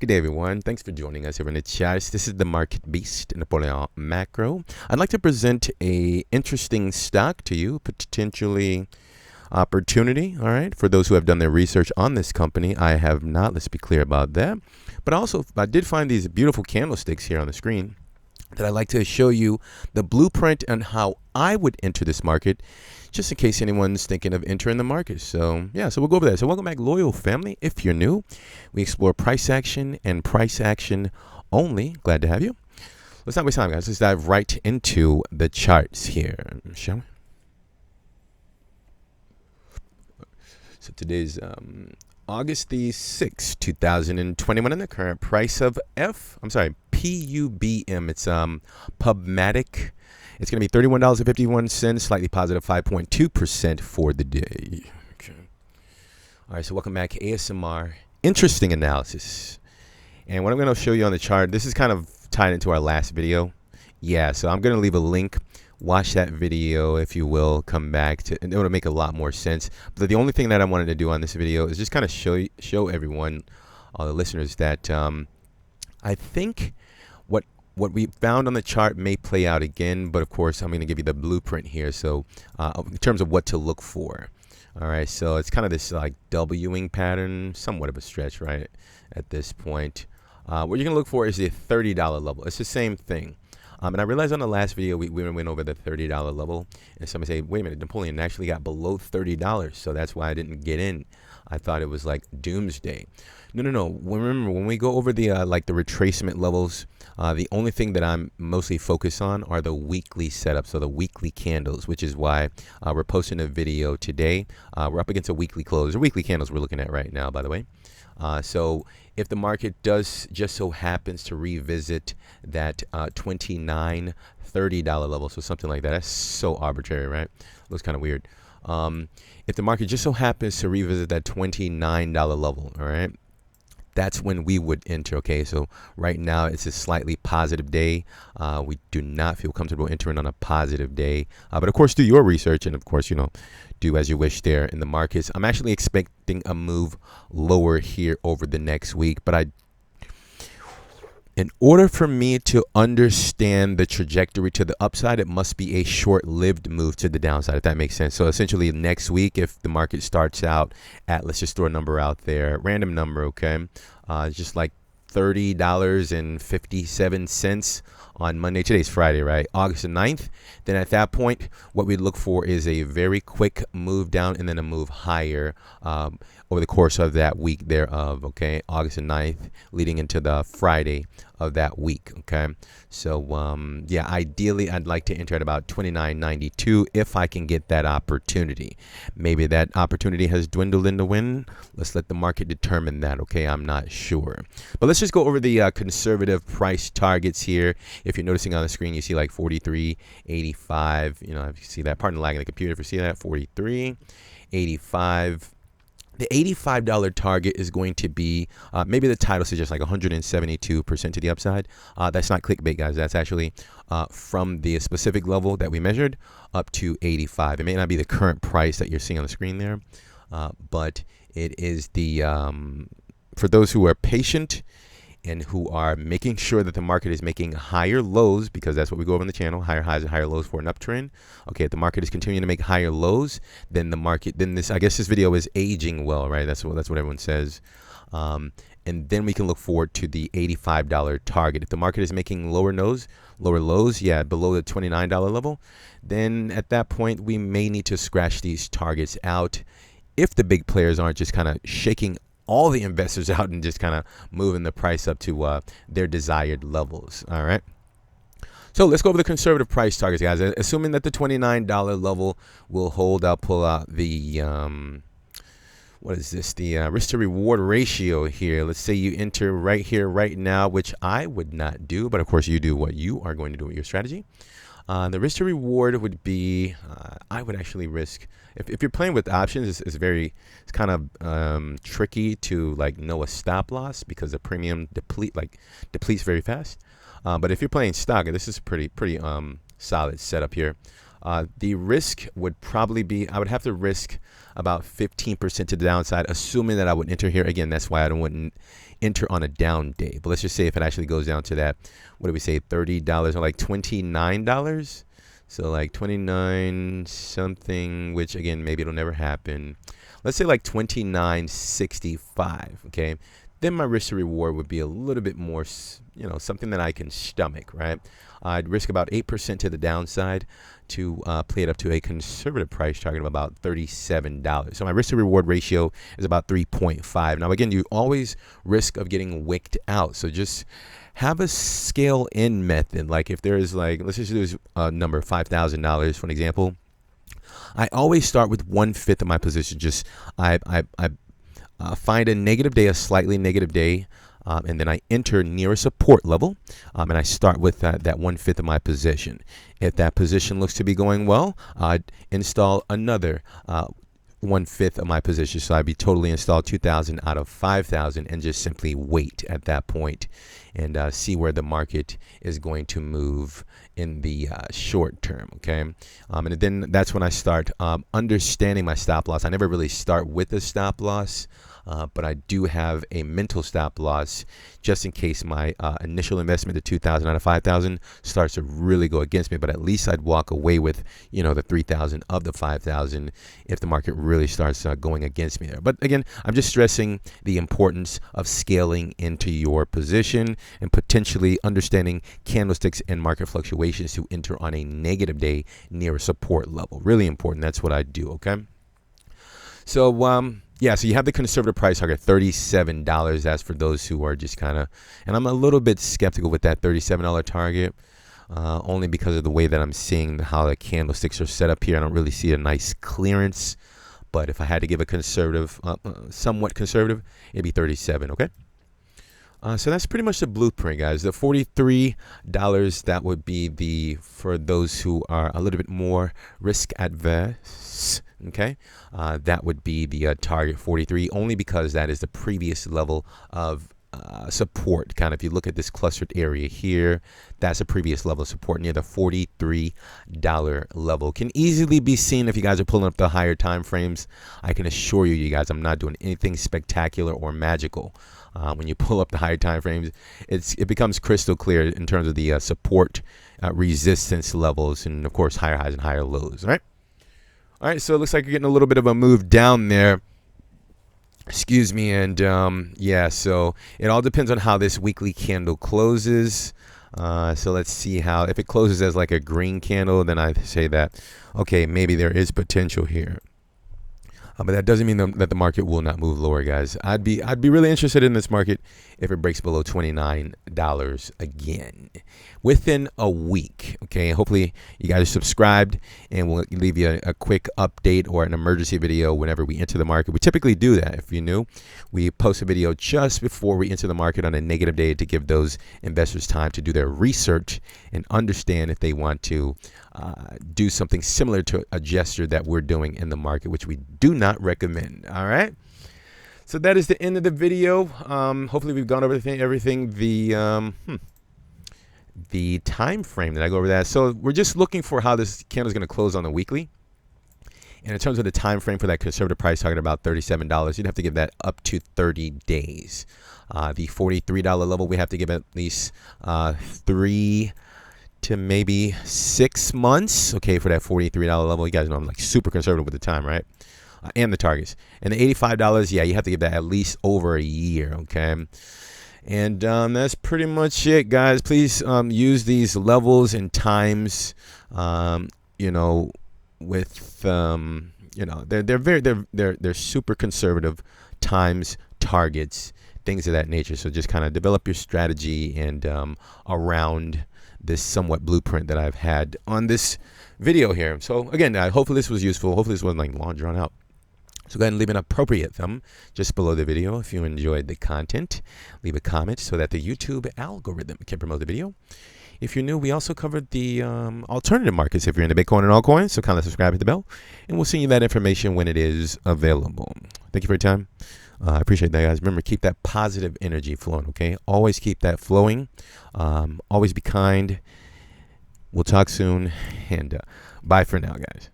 Good day, everyone. Thanks for joining us here in the chat. This is the Market Beast, Napoleon Macro. I'd like to present a interesting stock to you, potentially opportunity, all right, for those who have done their research on this company. I have not, let's be clear about that. But also, I did find these beautiful candlesticks here on the screen that I'd like to show you the blueprint on how I would enter this market, just in case anyone's thinking of entering the market. So yeah, so we'll go over that. So welcome back, loyal family. If you're new, we explore price action and price action only. Glad to have you. Let's not waste time, guys. Let's dive right into the charts here, shall we? So today's August the 6th, 2021, and the current price of PUBM. It's PubMatic. It's going to be $31.51, slightly positive 5.2% for the day. Okay. All right, so welcome back, ASMR. Interesting analysis. And what I'm going to show you on the chart, this is kind of tied into our last video. Yeah, so I'm going to leave a link. Watch that video, if you will, come back to, and it will make a lot more sense. But the only thing that I wanted to do on this video is just kind of show everyone, all the listeners, that I think what we found on the chart may play out again. But of course, I'm going to give you the blueprint here. So in terms of what to look for. All right, so it's kind of this like Wing pattern, somewhat of a stretch, right, at this point. What you're going to look for is the $30 level. It's the same thing. And I realized on the last video, we went over the $30 level. And somebody say, wait a minute, Napoleon actually got below $30. So that's why I didn't get in. I thought it was like doomsday. No. Remember, when we go over the like the retracement levels, the only thing that I'm mostly focused on are the weekly setups, so the weekly candles, which is why we're posting a video today. We're up against a weekly close, or weekly candles we're looking at right now, by the way. So if the market does just so happens to revisit that $29, $30 level, so something like that, that's so arbitrary, right? Looks kind of weird. If the market just so happens to revisit that $29 level, all right, that's when we would enter. Okay, so right now it's a slightly positive day. We do not feel comfortable entering on a positive day, but of course do your research, and of course, you know, do as you wish there in the markets. I'm actually expecting a move lower here over the next week, but in order for me to understand the trajectory to the upside, it must be a short-lived move to the downside, if that makes sense. So essentially next week, if the market starts out at, let's just throw a number out there, random number, okay, just like $30.57 on Monday. Today's Friday, right? August the 9th. Then at that point, what we look for is a very quick move down and then a move higher over the course of that week thereof, okay? August the 9th leading into the Friday of that week, okay? So, yeah, ideally, I'd like to enter at about $29.92 if I can get that opportunity. Maybe that opportunity has dwindled in the wind. Let's let the market determine that, okay? I'm not sure. But let's just go over the conservative price targets here. If you're noticing on the screen, you see like 43.85. You know, if you see that, pardon the lag in the computer, if you see that, 43.85. The $85 target is going to be, maybe the title suggests like 172% to the upside. That's not clickbait, guys. That's actually from the specific level that we measured up to 85. It may not be the current price that you're seeing on the screen there, but it is the, for those who are patient and who are making sure that the market is making higher lows, because that's what we go over on the channel, higher highs and higher lows for an uptrend. Okay, if the market is continuing to make higher lows, then the market, then this, I guess this video is aging well, right? That's what everyone says. And then we can look forward to the $85 target. If the market is making lower lows, yeah, below the $29 level, then at that point, we may need to scratch these targets out if the big players aren't just kind of shaking all the investors out and just kind of moving the price up to their desired levels. All right. So let's go over the conservative price targets, guys. Assuming that the $29 level will hold, I'll pull out the, what is this? The risk to reward ratio here. Let's say you enter right here, right now, which I would not do, but of course you do what you are going to do with your strategy. The risk to reward would be, I would actually risk, if you're playing with options, it's kind of tricky to like know a stop loss because the premium depletes very fast. But if you're playing stock, this is pretty solid setup here. The risk would probably be, I would have to risk about 15% to the downside, assuming that I would enter here. Again, that's why I don't wouldn't enter on a down day. But let's just say if it actually goes down to that, what do we say, $30 or like $29? So like 29 something, which again, maybe it'll never happen. Let's say like 29.65, okay? Then my risk to reward would be a little bit more, you know, something that I can stomach, right? I'd risk about 8% to the downside to play it up to a conservative price target of about $37. So my risk to reward ratio is about 3.5. Now, again, you always risk of getting wicked out. So just have a scale in method. Like if there is like, let's just use a number, $5,000 for an example. I always start with 1/5 of my position. Just I find a negative day, a slightly negative day, and then I enter near a support level, and I start with that 1/5 of my position. If that position looks to be going well, I'd install another 1/5 of my position. So I'd be totally installed 2,000 out of 5,000 and just simply wait at that point and see where the market is going to move in the short term, okay? And then that's when I start understanding my stop loss. I never really start with a stop loss, but I do have a mental stop loss just in case my initial investment to 2,000 out of 5,000 starts to really go against me. But at least I'd walk away with, you know, the 3,000 of the 5,000 if the market really starts going against me there. But again, I'm just stressing the importance of scaling into your position and potentially understanding candlesticks and market fluctuations to enter on a negative day near a support level. Really important. That's what I do, okay? So, yeah, so you have the conservative price target, $37. That's for those who are just kind of, and I'm a little bit skeptical with that $37 target, only because of the way that I'm seeing how the candlesticks are set up here. I don't really see a nice clearance, but if I had to give a conservative, somewhat conservative, it'd be 37, okay? So that's pretty much the blueprint, guys. The $43, that would be for those who are a little bit more risk adverse, okay? That would be the target 43, only because that is the previous level of support. Kind of, if you look at this clustered area here, that's a previous level of support near the $43 level. Can easily be seen if you guys are pulling up the higher time frames. I can assure you guys, I'm not doing anything spectacular or magical. When you pull up the higher time frames, it becomes crystal clear in terms of the support resistance levels, and of course higher highs and higher lows. All right, so it looks like you're getting a little bit of a move down there. Excuse me, and yeah, so it all depends on how this weekly candle closes. So let's see how, if it closes as like a green candle, then I say that, okay, maybe there is potential here. But that doesn't mean that the market will not move lower, guys. I'd be really interested in this market if it breaks below $29 again within a week. Okay, hopefully you guys are subscribed, and we'll leave you a quick update or an emergency video whenever we enter the market. We typically do that. If you're new, we post a video just before we enter the market on a negative day to give those investors time to do their research and understand if they want to do something similar to a gesture that we're doing in the market, which we do not recommend. All right, so that is the end of the video. Hopefully we've gone over everything. The time frame, did I go over that? So we're just looking for how this candle is going to close on the weekly. And in terms of the time frame for that conservative price target, about $37, you'd have to give that up to 30 days. The $43 level, we have to give at least 3 to maybe 6 months, okay, for that $43 level. You guys know I'm like super conservative with the time, right? And the targets. And the $85, yeah, you have to give that at least over a year, okay? And that's pretty much it, guys. Please use these levels and times, you know, with you know, they're super conservative times, targets, things of that nature. So just kind of develop your strategy and around this somewhat blueprint that I've had on this video here. So again, hopefully this was useful. Hopefully this wasn't like long drawn out. So go ahead and leave an appropriate thumb just below the video if you enjoyed the content. Leave a comment so that the YouTube algorithm can promote the video. If you're new, we also covered the alternative markets if you're into Bitcoin and altcoins. So kindly subscribe, hit the bell, and we'll send you that information when it is available. Thank you for your time. I appreciate that, guys. Remember, keep that positive energy flowing, okay? Always keep that flowing. Always be kind. We'll talk soon, and bye for now, guys.